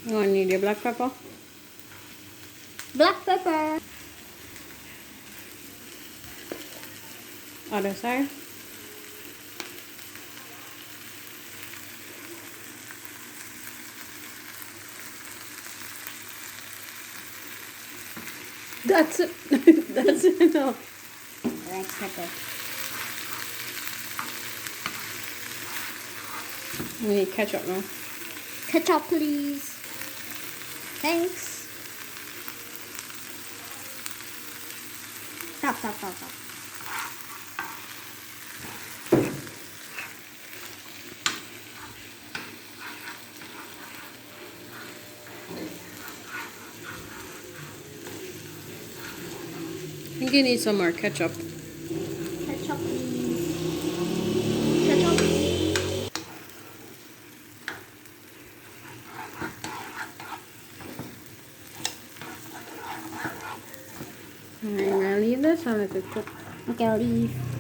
Oh, I need your black pepper. Black pepper. Other side. That's it. That's enough. Black pepper. We need ketchup now. Ketchup, please. Thanks. Stop. I think you need some more ketchup. Ketchup, please. Ketchup. I'm gonna leave this and let it cook. Okay, I'll leave.